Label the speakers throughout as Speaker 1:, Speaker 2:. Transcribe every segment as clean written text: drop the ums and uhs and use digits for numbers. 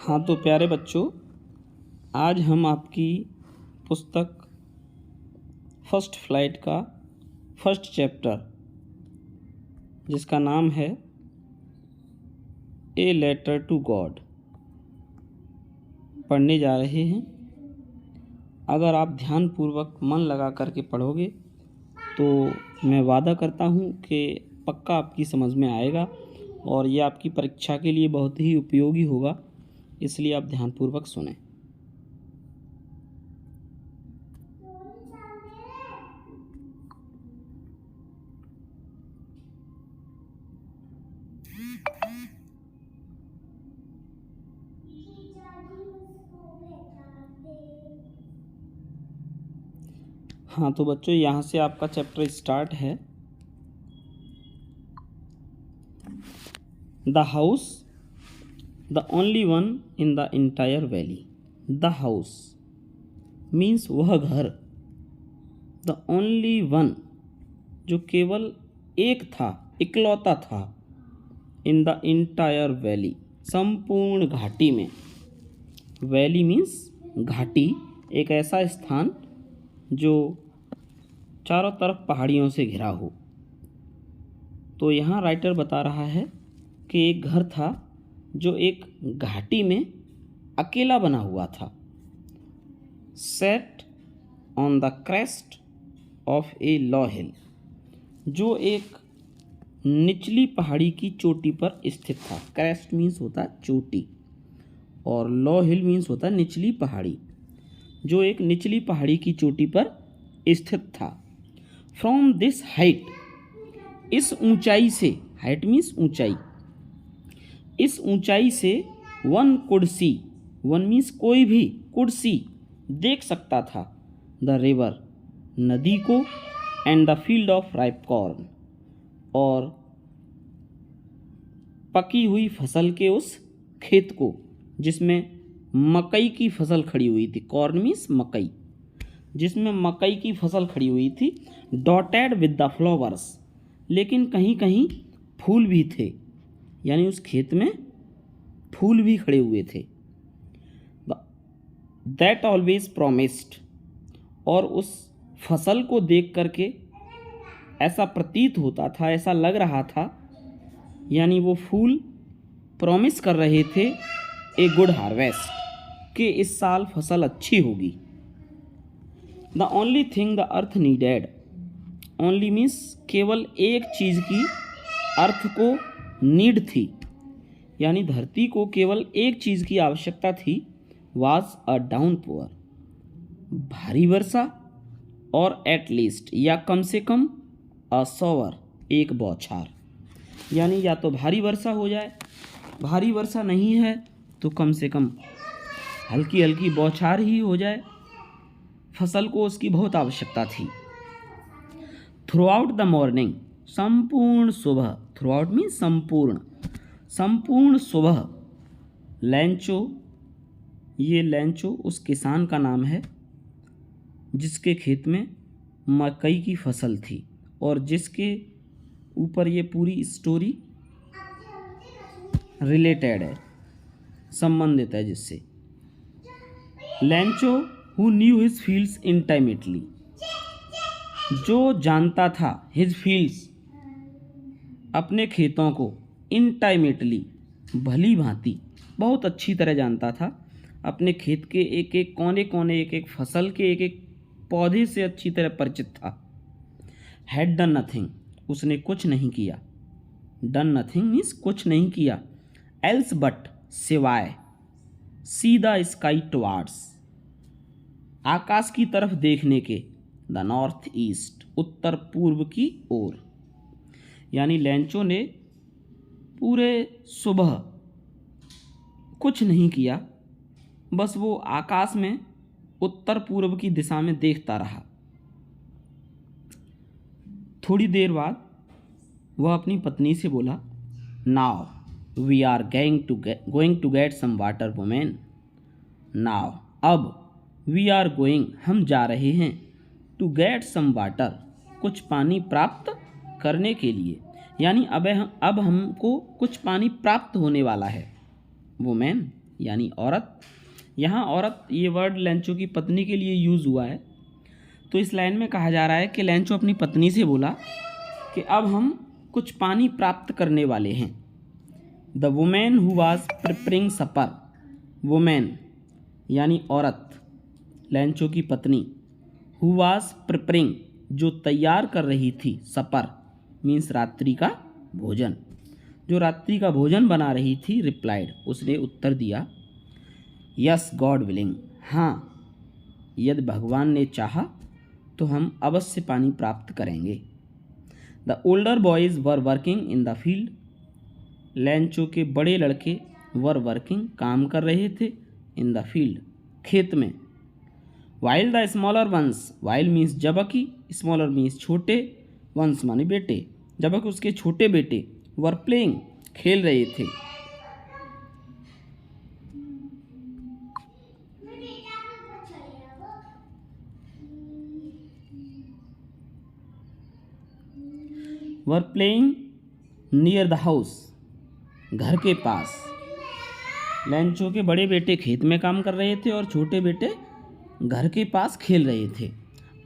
Speaker 1: हाँ तो प्यारे बच्चों, आज हम आपकी पुस्तक फर्स्ट फ्लाइट का फर्स्ट चैप्टर जिसका नाम है ए लेटर टू गॉड पढ़ने जा रहे हैं। अगर आप ध्यानपूर्वक मन लगा करके पढ़ोगे तो मैं वादा करता हूँ कि पक्का आपकी समझ में आएगा और ये आपकी परीक्षा के लिए बहुत ही उपयोगी होगा, इसलिए आप ध्यानपूर्वक सुनें। हाँ तो बच्चों, यहाँ से आपका चैप्टर स्टार्ट है। The house the only one in the entire valley. The house means वह घर, द ओनली वन जो केवल एक था, इकलौता था, इन द इंटायर वैली संपूर्ण घाटी में। वैली मीन्स घाटी, एक ऐसा स्थान जो चारों तरफ पहाड़ियों से घिरा हो। तो यहाँ राइटर बता रहा है कि एक घर था जो एक घाटी में अकेला बना हुआ था। Set on the crest of a low hill, जो एक निचली पहाड़ी की चोटी पर स्थित था। क्रेस्ट मीन्स होता है चोटी और लॉ हिल मीन्स होता है निचली पहाड़ी, जो एक निचली पहाड़ी की चोटी पर स्थित था। फ्रॉम दिस हाइट, इस ऊंचाई से, हाइट मीन्स ऊंचाई, इस ऊंचाई से one could see, one means कोई भी, कुड सी देख सकता था, द रिवर नदी को, and the field of ripe corn और पकी हुई फसल के उस खेत को जिसमें मकई की फसल खड़ी हुई थी। कॉर्न मीन्स मकई, जिसमें मकई की फसल खड़ी हुई थी। डॉटेड विद द फ्लावर्स, लेकिन कहीं कहीं फूल भी थे, यानी उस खेत में फूल भी खड़े हुए थे। दैट ऑलवेज प्रोमिस्ड, और उस फसल को देख करके ऐसा प्रतीत होता था, ऐसा लग रहा था, यानी वो फूल प्रॉमिस कर रहे थे ए गुड हार्वेस्ट, कि इस साल फसल अच्छी होगी। The only thing the earth needed, only means केवल एक चीज़ की अर्थ को नीड थी, यानी धरती को केवल एक चीज़ की आवश्यकता थी। वाज अ डाउनपोर, भारी वर्षा, और एट लीस्ट या कम से कम अ शॉवर, एक बौछार, यानी या तो भारी वर्षा हो जाए, भारी वर्षा नहीं है तो कम से कम हल्की हल्की बौछार ही हो जाए। फसल को उसकी बहुत आवश्यकता थी। थ्रू आउट द मॉर्निंग, संपूर्ण सुबह, थ्रू आउट मीन्स संपूर्ण, संपूर्ण सुबह, लैंचो, ये लैंचो उस किसान का नाम है जिसके खेत में मकई की फसल थी और जिसके ऊपर ये पूरी स्टोरी रिलेटेड है, संबंधित है जिससे। Lencho who knew his fields intimately, जो जानता था, हिज फील्ड्स अपने खेतों को, इंटाइमेटली भली भांति, बहुत अच्छी तरह जानता था, अपने खेत के एक एक कोने कोने, एक एक फसल के एक एक पौधे से अच्छी तरह परिचित था। हैड डन नथिंग, उसने कुछ नहीं किया, डन नथिंग मीन्स कुछ नहीं किया, एल्स बट सिवाय, सी द स्काई टुवार्ड्स, आकाश की तरफ देखने के, द नॉर्थ ईस्ट, उत्तर पूर्व की ओर। यानी लैंचो ने पूरे सुबह कुछ नहीं किया, बस वो आकाश में उत्तर पूर्व की दिशा में देखता रहा। थोड़ी देर बाद वह अपनी पत्नी से बोला, now we are going to get some water women. Now, अब, वी आर गोइंग, हम जा रहे हैं, टू गेट सम वाटर, कुछ पानी प्राप्त करने के लिए, यानी अब हमको कुछ पानी प्राप्त होने वाला है। वुमेन यानी औरत। यहाँ औरत ये वर्ड लेंचो की पत्नी के लिए यूज़ हुआ है। तो इस लाइन में कहा जा रहा है कि लेंचो अपनी पत्नी से बोला कि अब हम कुछ पानी प्राप्त करने वाले हैं। The women who was preparing supper, women यानी औरत, लेंचो की पत्नी, हु वाज प्रिपरिंग जो तैयार कर रही थी, सपर मीन्स रात्रि का भोजन, जो रात्रि का भोजन बना रही थी, रिप्लाइड उसने उत्तर दिया, यस गॉड विलिंग, हाँ यदि भगवान ने चाहा तो हम अवश्य पानी प्राप्त करेंगे। The older boys were working in the field, Lencho के बड़े लड़के वर वर्किंग काम कर रहे थे, इन द फील्ड खेत में। While the smaller once, while means जबकि, स्मॉलर मीन्स छोटे, वंस माने बेटे, जबकि उसके छोटे बेटे वर प्लेइंग खेल रहे थे। Were playing near the house, घर के पास। लेंचो के बड़े बेटे खेत में काम कर रहे थे और छोटे बेटे घर के पास खेल रहे थे।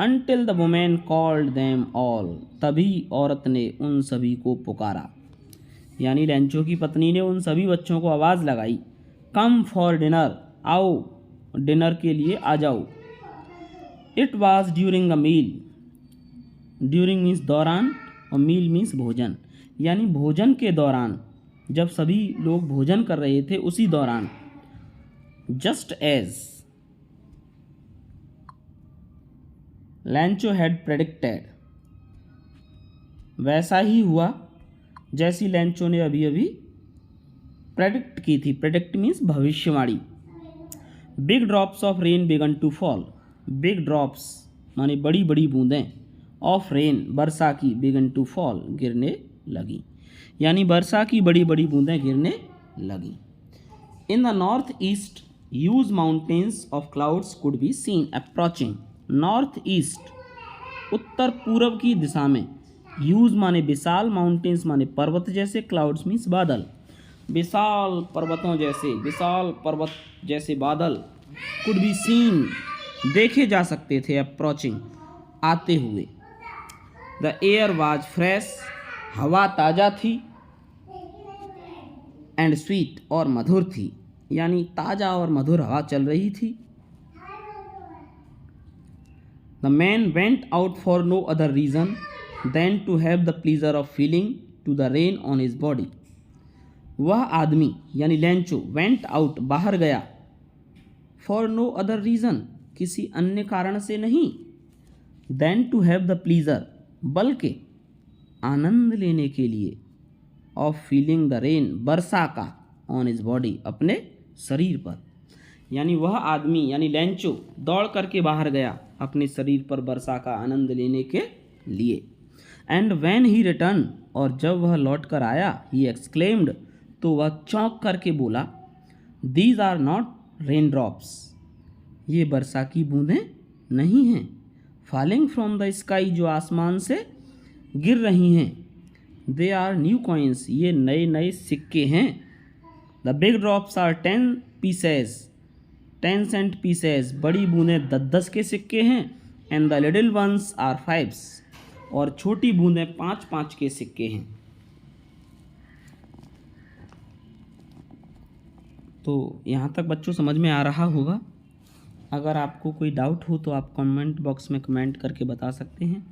Speaker 1: Until the women called them all, तभी औरत ने उन सभी को पुकारा, यानी लेंचो की पत्नी ने उन सभी बच्चों को आवाज़ लगाई, कम फॉर डिनर, आओ डिनर के लिए आ जाओ। It was during a meal, during means दौरान और मील मीन्स भोजन, यानी भोजन के दौरान, जब सभी लोग भोजन कर रहे थे उसी दौरान। Just as Lencho had predicted, वैसा ही हुआ जैसी लेंचो ने अभी अभी प्रेडिक्ट की थी। प्रेडिक्ट मीन्स भविष्यवाणी। Big drops of rain began to fall, big drops माने बड़ी बड़ी बूंदें, ऑफ रेन वर्षा की, बिगन टू फॉल गिरने लगी, यानी वर्षा की बड़ी बड़ी बूंदें गिरने लगी। In the north east huge mountains of clouds could be seen approaching, north east उत्तर पूर्व की दिशा में, ह्यूज माने विशाल, माउंटेन्स माने पर्वत जैसे, क्लाउड्स मीन्स बादल, विशाल पर्वतों जैसे, विशाल पर्वत जैसे बादल, कुड बी सीन देखे जा सकते थे, अप्रोचिंग आते हुए। द एयर वाज फ्रेश, हवा ताज़ा थी, एंड स्वीट और मधुर थी, यानी ताज़ा और मधुर हवा चल रही थी। The man went out for no other reason than to have the pleasure of feeling to the rain on his body, वह आदमी यानी लेंचो वेंट आउट बाहर गया, फॉर नो अदर रीज़न किसी अन्य कारण से नहीं, than to have the pleasure बल्कि आनंद लेने के लिए, ऑफ फीलिंग द रेन वर्षा का, ऑन हिज बॉडी अपने शरीर पर, यानी वह आदमी यानी लेंचो दौड़ करके बाहर गया अपने शरीर पर वर्षा का आनंद लेने के लिए। एंड व्हेन ही रिटर्न और जब वह लौट कर आया, ही एक्सक्लेम्ड तो वह चौंक करके बोला, these are not rain drops, ये वर्षा की बूंदें नहीं हैं, फॉलिंग फ्रॉम द स्काई जो आसमान से गिर रही हैं, दे आर न्यू कॉइन्स ये नए नए सिक्के हैं। The big drops are 10 pieces, 10 cent pieces बड़ी बूंदें 10 के सिक्के हैं, and the little ones are 5 और छोटी बूंदें 5 के सिक्के हैं। तो यहाँ तक बच्चों समझ में आ रहा होगा। अगर आपको कोई डाउट हो तो आप कमेंट बॉक्स में कमेंट करके बता सकते हैं,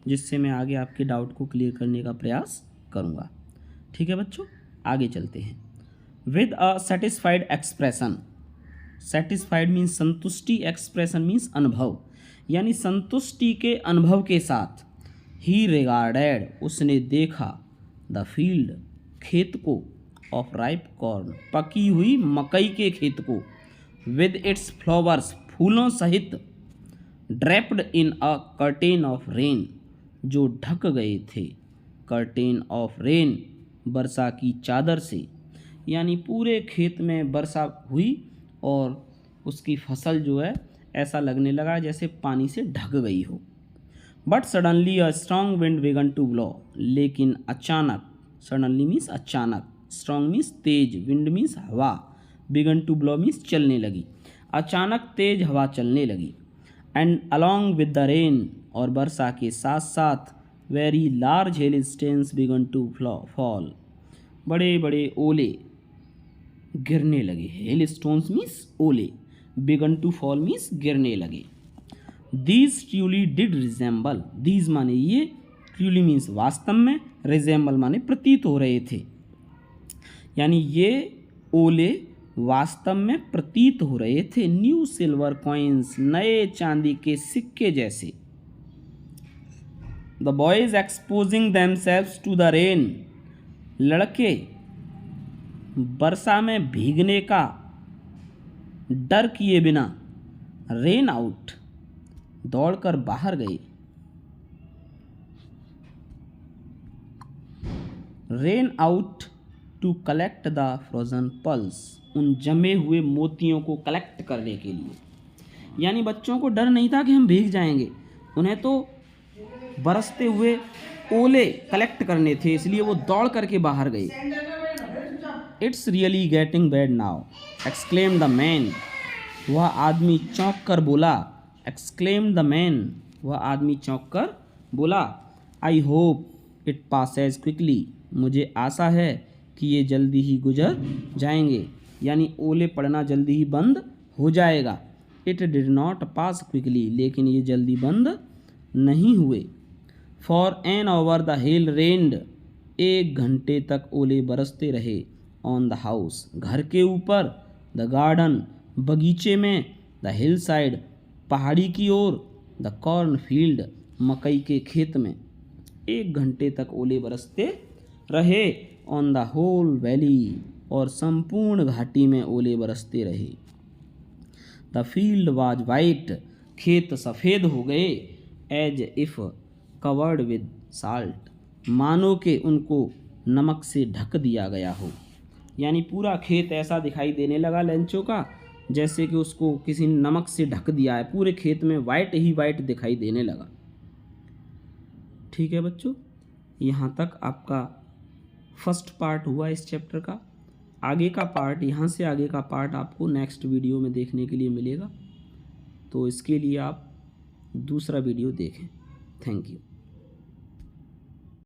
Speaker 1: जिससे मैं आगे आपके डाउट को क्लियर करने का प्रयास करूँगा। ठीक है बच्चों, आगे चलते हैं। With a satisfied expression, satisfied means संतुष्टि, एक्सप्रेशन मीन्स अनुभव, यानी संतुष्टि के अनुभव के साथ, ही रिगार्डेड उसने देखा, द फील्ड खेत को, ऑफ राइप कॉर्न पकी हुई मकई के खेत को, विद इट्स फ्लावर्स फूलों सहित, draped in a curtain of rain जो ढक गए थे, कर्टेन ऑफ रेन वर्षा की चादर से, यानी पूरे खेत में वर्षा हुई और उसकी फसल जो है ऐसा लगने लगा जैसे पानी से ढक गई हो। But suddenly a strong wind began to blow, लेकिन अचानक, सडनली मीन्स अचानक, स्ट्रॉन्ग मीन्स तेज, विंड मीन्स हवा, बिगन टू ब्लो मीन्स चलने लगी, अचानक तेज हवा चलने लगी। And along with the rain, और वर्षा के साथ साथ very large hail stones began to fall, बड़े बड़े ओले गिरने लगे। हेल स्टोन्स मीन्स ओले, बिगन टू फॉल मीन्स गिरने लगे। These truly did resemble, these माने ये, ट्रूली मीन्स वास्तव में, रिजेंबल माने प्रतीत हो रहे थे, यानी ये ओले वास्तव में प्रतीत हो रहे थे न्यू सिल्वर कॉइन्स, नए चांदी के सिक्के जैसे। The boys exposing themselves to the rain, लड़के वर्षा में भीगने का डर किए बिना रेन आउट, दौड़कर बाहर गए। Ran out to collect the frozen pearls, उन जमे हुए मोतियों को कलेक्ट करने के लिए। यानी बच्चों को डर नहीं था कि हम भीग जाएंगे, उन्हें तो बरसते हुए ओले कलेक्ट करने थे, इसलिए वो दौड़ करके बाहर गए। It's really getting bad now, exclaim the man, वह आदमी चौंक कर बोला। एक्सक्लेम द मैन, वह आदमी चौंक कर बोला। I hope it Passage quickly, मुझे आशा है कि ये जल्दी ही गुजर जाएंगे, यानी ओले पड़ना जल्दी ही बंद हो जाएगा। It did not pass quickly, लेकिन ये जल्दी बंद नहीं हुए। For an hour the hail rained, 1 घंटे तक ओले बरसते रहे। ऑन द हाउस, घर के ऊपर। द गार्डन, बगीचे में। द हिल साइड, पहाड़ी की ओर। द कॉर्न फील्ड, मकई के खेत में। 1 घंटे तक ओले बरसते रहे। ऑन द होल वैली, और संपूर्ण घाटी में ओले बरसते रहे। द फील्ड वाज वाइट, खेत सफ़ेद हो गए। As if covered with salt, मानो के उनको नमक से ढक दिया गया हो, यानी पूरा खेत ऐसा दिखाई देने लगा लेंचों का जैसे कि उसको किसी ने नमक से ढक दिया है, पूरे खेत में वाइट ही वाइट दिखाई देने लगा। ठीक है बच्चों, यहाँ तक आपका फर्स्ट पार्ट हुआ इस चैप्टर का। आगे का पार्ट, यहाँ से आगे का पार्ट आपको नेक्स्ट वीडियो में देखने के लिए मिलेगा, तो इसके लिए आप दूसरा वीडियो देखें। Thank you.